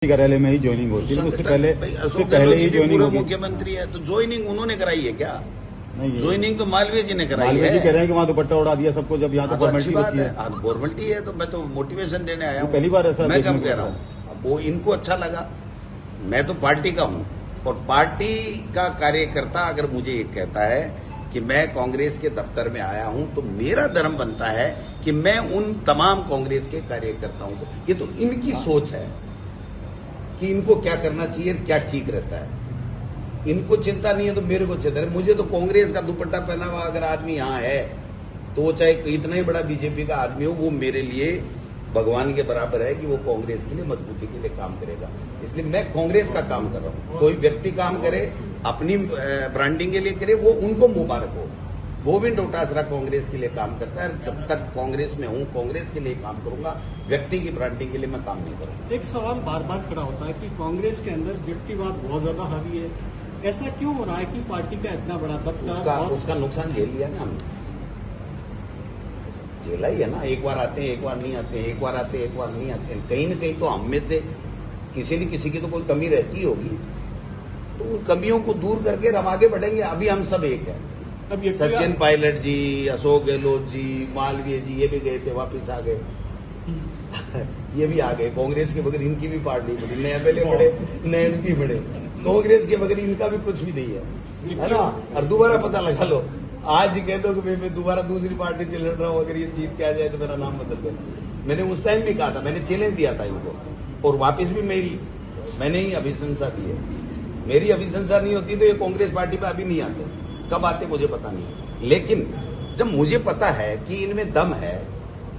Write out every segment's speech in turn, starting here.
कार्यालय में ही ज्वाइनिंग होती है, उससे पहले ही ज्वाइनिंग होगी। मुख्यमंत्री है तो ज्वाइनिंग उन्होंने कराई है क्या? नहीं, ज्वाइनिंग तो मालवीय जी ने कराई मालवीय है। जी कह रहे हैं कि वहाँ दुपट्टा उड़ा दिया सबको, जब यहाँ तो फॉर्मेलिटी होती है। फॉर्मेलिटी है तो मैं तो मोटिवेशन देने आया हूँ। पहली बार ऐसा मैं देखने कब को कह रहा हूँ, अब वो इनको अच्छा लगा। मैं तो पार्टी का हूँ और पार्टी का कार्यकर्ता अगर मुझे ये कहता है कि मैं कांग्रेस के दफ्तर में आया हूं तो मेरा धर्म बनता है कि मैं उन तमाम कांग्रेस के कार्यकर्ताओं को, ये तो इनकी सोच है कि इनको क्या करना चाहिए, क्या ठीक रहता है। इनको चिंता नहीं है तो मेरे को चिंता है। मुझे तो कांग्रेस का दुपट्टा पहना हुआ अगर आदमी यहाँ है तो वो चाहे इतना ही बड़ा बीजेपी का आदमी हो, वो मेरे लिए भगवान के बराबर है कि वो कांग्रेस के लिए मजबूती के लिए काम करेगा। इसलिए मैं कांग्रेस का काम कर रहा हूँ। कोई व्यक्ति काम करे अपनी ब्रांडिंग के लिए करे, वो उनको मुबारक हो। गोविंद डोटासरा कांग्रेस के लिए काम करता है। जब तक कांग्रेस में हूँ कांग्रेस के लिए काम करूंगा, व्यक्ति की ब्रांडिंग के लिए मैं काम नहीं करूंगा। एक सवाल बार बार खड़ा होता है कि कांग्रेस के अंदर व्यक्तिवाद बहुत ज्यादा हावी है। ऐसा क्यों हो रहा है कि पार्टी का इतना बड़ा दफ्तर उसका नुकसान झेल लिया ना हमने, झेला ही है ना। एक बार आते हैं, एक बार नहीं आते हैं, एक बार आते हैं, एक बार नहीं आते हैं। कहीं न कहीं तो हम में से किसी न किसी की तो कोई कमी रहती होगी, तो उन कमियों को दूर करके हम आगे बढ़ेंगे। अभी हम सब एक है। अब ये सचिन पायलट जी, अशोक गहलोत जी, मालवीय जी, ये भी गए थे, वापिस आ गए। ये भी आ गए। कांग्रेस के बगैर इनकी भी पार्टी बड़ी, नए एमएलए बड़े, नए एमपी बड़े। कांग्रेस के बगैर इनका भी कुछ भी नहीं है ना। और दोबारा पता लगा लो, आज कह दो कि मैं दोबारा दूसरी पार्टी से लड़ रहा हूं, अगर ये जीत के आ जाए तो मेरा नाम बदल देना। मैंने उस टाइम भी कहा था, मैंने चैलेंज दिया था इनको, और वापस भी मैंने ही अभिशंसा दी है। मेरी अभिशंसा नहीं होती तो ये कांग्रेस पार्टी पे अभी नहीं आते। कब आते मुझे पता नहीं, लेकिन जब मुझे पता है कि इनमें दम है,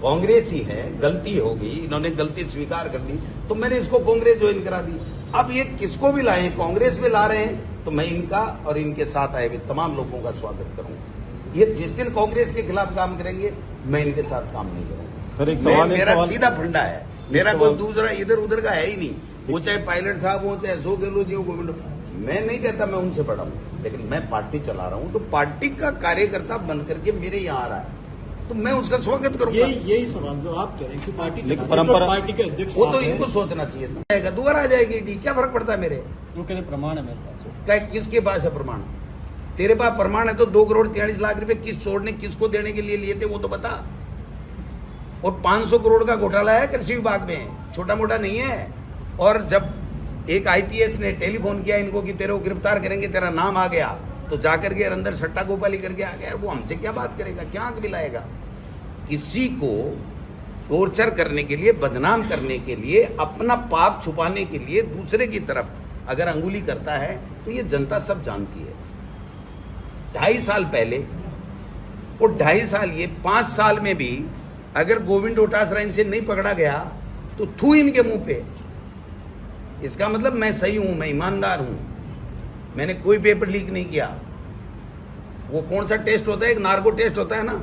कांग्रेस ही है, गलती होगी, इन्होंने गलती स्वीकार कर ली, तो मैंने इसको कांग्रेस ज्वाइन करा दी। अब ये किसको भी लाए, कांग्रेस में ला रहे हैं तो मैं इनका और इनके साथ आए हुए तमाम लोगों का स्वागत करूंगा। ये जिस दिन कांग्रेस के खिलाफ काम करेंगे मैं इनके साथ काम नहीं करूंगा। सर एक सवाल, मेरा सीधा फंडा है, मेरा कोई दूसरा इधर उधर का है ही नहीं। वो चाहे पायलट साहब हो, चाहे अशोक गहलोत जी हो, गोविंद, मैं नहीं कहता मैं उनसे बड़ा हूं, लेकिन मैं पार्टी चला रहा हूं तो पार्टी का कार्यकर्ता बनकर के मेरे यहाँ आ रहा है तो मैं उसका स्वागत करूंगा। यही सवाल जो आप कह रहे हैं कि पार्टी परंपरा, पार्टी के अध्यक्ष, वो तो इनको सोचना चाहिए था। दोबारा आ जाएगी डी, क्या फर्क पड़ता है मेरे? वो कहते प्रमाण है मेरे पास। क्या किसके पास है प्रमाण? तेरे पास प्रमाण है तो 2,43,00,000 रुपए किस चोर ने किसको देने के लिए लिए थे वो तो बता। और 500 करोड़ का घोटाला है कृषि विभाग में, छोटा मोटा नहीं है। और जब एक आईपीएस ने टेलीफोन किया इनको कि तेरे को गिरफ्तार करेंगे, तेरा नाम आ गया, तो जाकर के अंदर सट्टा गोपाली करके आ गया। वो हमसे क्या बात करेगा, क्या आंख मिलाएगा? किसी को टॉर्चर करने के लिए, बदनाम करने के लिए, अपना पाप छुपाने के लिए दूसरे की तरफ अगर अंगुली करता है तो ये जनता सब जानती है। 2.5 साल पहले और 2.5 साल, ये 5 साल में भी अगर गोविंद डोटासरा इनसे नहीं पकड़ा गया तो थू इनके मुंह पे। इसका मतलब मैं सही हूं, मैं ईमानदार हूं, मैंने कोई पेपर लीक नहीं किया। वो कौन सा टेस्ट होता है, एक नार्को टेस्ट होता है ना,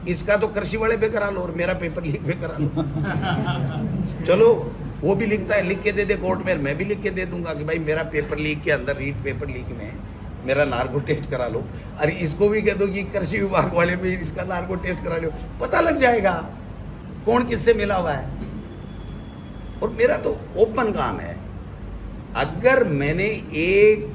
इसका तो कृषि वाले पे करा लो और मेरा पेपर लीक पे करा लो। चलो वो भी लिखता है, लिख के दे दे कोर्ट में, मैं भी लिख के दे दूंगा कि भाई मेरा पेपर लीक के अंदर, रीट पेपर लीक में मेरा नार्को टेस्ट करा लो। अरे इसको भी कह दो कि कृषि विभाग वाले में इसका नार्को टेस्ट करा लो, पता लग जाएगा कौन किससे मिला हुआ है। और मेरा तो ओपन काम है। अगर मैंने एक